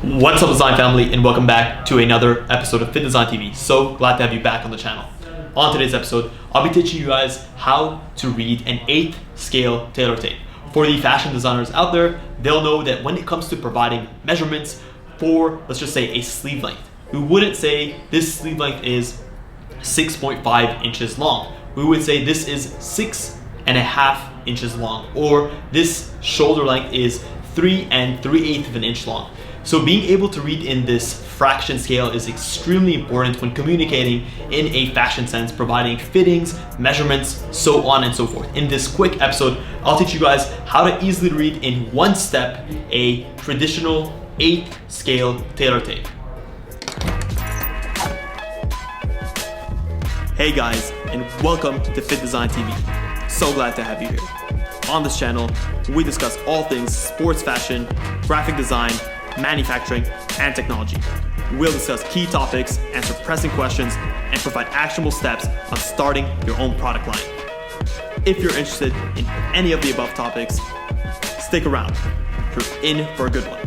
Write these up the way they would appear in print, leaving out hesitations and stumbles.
What's up, design family, and welcome back to another episode of Fittdesign TV. So glad to have you back on the channel. On today's episode, I'll be teaching you guys how to read an 8th scale tailor tape. For the fashion designers out there, they'll know that when it comes to providing measurements for, let's just say, a sleeve length, we wouldn't say this sleeve length is 6.5 inches long. We would say this is 6.5 inches long, or this shoulder length is 3 3/8 of an inch long. So being able to read in this fraction scale is extremely important when communicating in a fashion sense, providing fittings, measurements, so on and so forth. In this quick episode, I'll teach you guys how to easily read in one step a traditional 8th scale tailor tape. Hey guys, and welcome to Fittdesign TV. So glad to have you here. On this channel, we discuss all things sports fashion, graphic design, manufacturing, and technology. We'll discuss key topics, answer pressing questions, and provide actionable steps on starting your own product line. If you're interested in any of the above topics, stick around. You're in for a good one.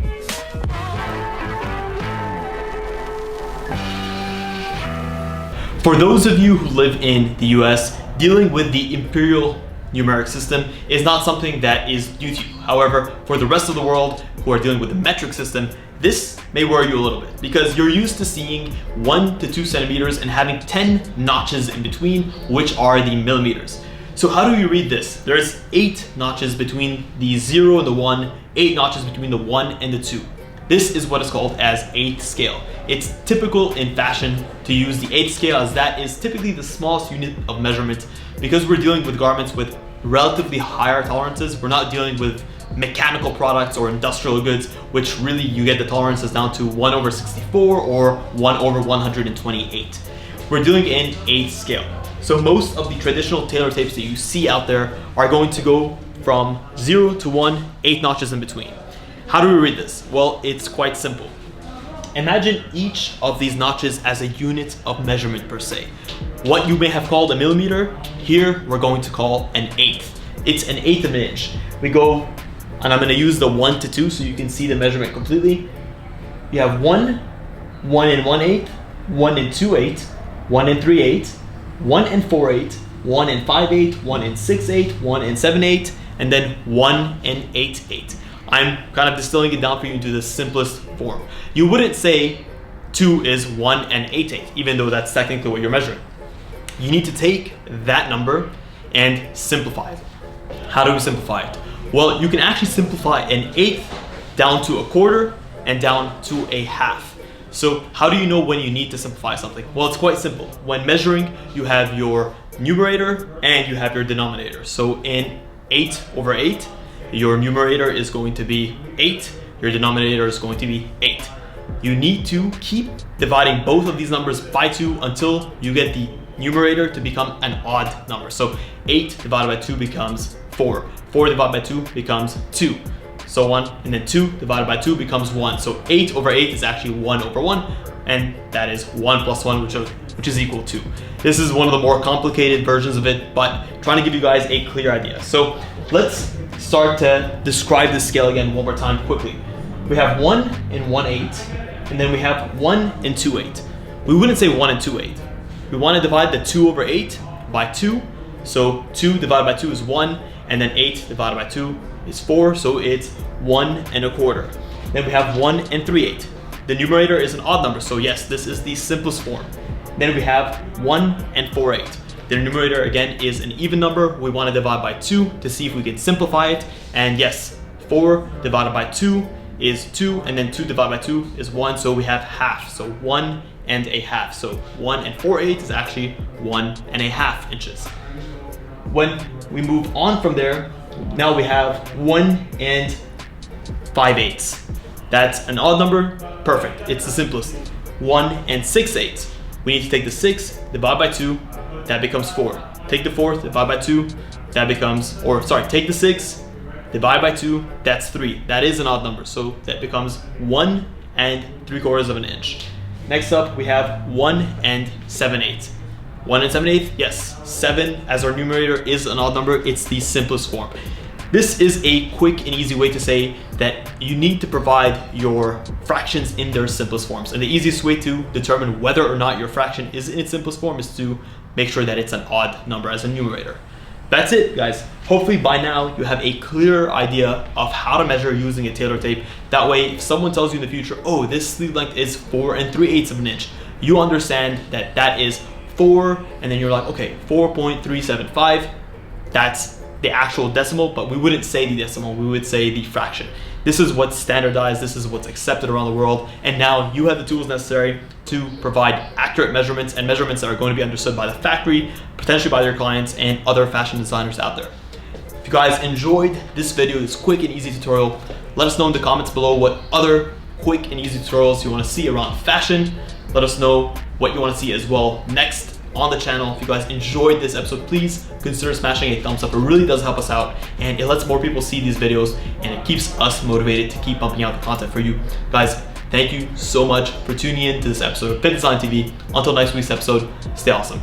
For those of you who live in the US, dealing with the imperial numeric system is not something that is new to you. However, for the rest of the world who are dealing with the metric system, this may worry you a little bit because you're used to seeing 1 to 2 centimeters and having 10 notches in between, which are the millimeters. So how do you read this? There's 8 notches between the 0 and the 1, 8 notches between the 1 and the 2. This is what is called as 8th scale. It's typical in fashion to use the 8th scale, as that is typically the smallest unit of measurement. Because we're dealing with garments with relatively higher tolerances, we're not dealing with mechanical products or industrial goods, which really you get the tolerances down to 1/64 or 1/128. We're dealing in 8th scale. So most of the traditional tailor tapes that you see out there are going to go from 0 to 1, 8 notches in between. How do we read this? Well, it's quite simple. Imagine each of these notches as a unit of measurement per se. What you may have called a millimeter, here we're going to call an eighth. It's an eighth of an inch. We go, and I'm going to use the 1 to 2 so you can see the measurement completely. You have 1, 1 and 1/8, 1 and 2/8, 1 and 3/8, 1 and 4/8, 1 and 5/8, 1 and 6/8, 1 and 7/8, and then 1 and 8/8. I'm kind of distilling it down for you into the simplest form. You wouldn't say 2 is 1 and 8/8, even though that's technically what you're measuring. You need to take that number and simplify it. How do we simplify it? Well, you can actually simplify an eighth down to a quarter and down to a half. So how do you know when you need to simplify something? Well, it's quite simple. When measuring, you have your numerator and you have your denominator. So in 8/8, your numerator is going to be 8, your denominator is going to be 8. You need to keep dividing both of these numbers by 2 until you get the numerator to become an odd number. So 8 divided by 2 becomes 4. 4 divided by 2 becomes 2. So on, and then 2 divided by 2 becomes 1. So 8/8 is actually 1/1, and that is 1 plus 1, which is equal to. This is one of the more complicated versions of it, but trying to give you guys a clear idea. So let's start to describe this scale again one more time quickly. We have 1 and 1/8, and then we have 1 and 2/8. We wouldn't say 1 and 2/8. We want to divide the 2/8 by 2. So 2 divided by 2 is 1, and then 8 divided by 2 is 4, so it's 1 1/4. Then we have 1 and 3/8. The numerator is an odd number, so yes, this is the simplest form. Then we have 1 and 4/8. The numerator again is an even number. We want to divide by 2 to see if we can simplify it. And yes, 4 divided by 2 is 2, and then 2 divided by 2 is 1, so we have half. So 1 and a half. So 1 and 4/8 is actually 1.5 inches. When we move on from there, now we have 1 and 5/8. That's an odd number. Perfect. It's the simplest. 1 and 6/8. We need to take the 6, divide by 2, that becomes 4. Take the 4, divide by 2, that becomes, take the 6, divide by 2, that's 3. That is an odd number, so that becomes 1 and 3/4 of an inch. Next up, we have 1 and 7/8. 1 and 7/8, yes, 7 as our numerator is an odd number. It's the simplest form. This is a quick and easy way to say that you need to provide your fractions in their simplest forms. And the easiest way to determine whether or not your fraction is in its simplest form is to make sure that it's an odd number as a numerator. That's it, guys. Hopefully by now you have a clear idea of how to measure using a Taylor tape. That way, if someone tells you in the future, oh, this sleeve length is 4 3/8 of an inch, you understand that that is 4, and then you're like, okay, 4.375, that's the actual decimal, but we wouldn't say the decimal, we would say the fraction. This is what's standardized, this is what's accepted around the world, and now you have the tools necessary to provide accurate measurements and measurements that are going to be understood by the factory, potentially by their clients and other fashion designers out there. If you guys enjoyed this video, this quick and easy tutorial, let us know in the comments below what other quick and easy tutorials you want to see around fashion. Let us know what you want to see as well next on the channel. If you guys enjoyed this episode, please consider smashing a thumbs up. It really does help us out, and it lets more people see these videos, and it keeps us motivated to keep pumping out the content for you guys. Thank you so much for tuning in to this episode of Fittdesign TV. Until next week's episode, stay awesome.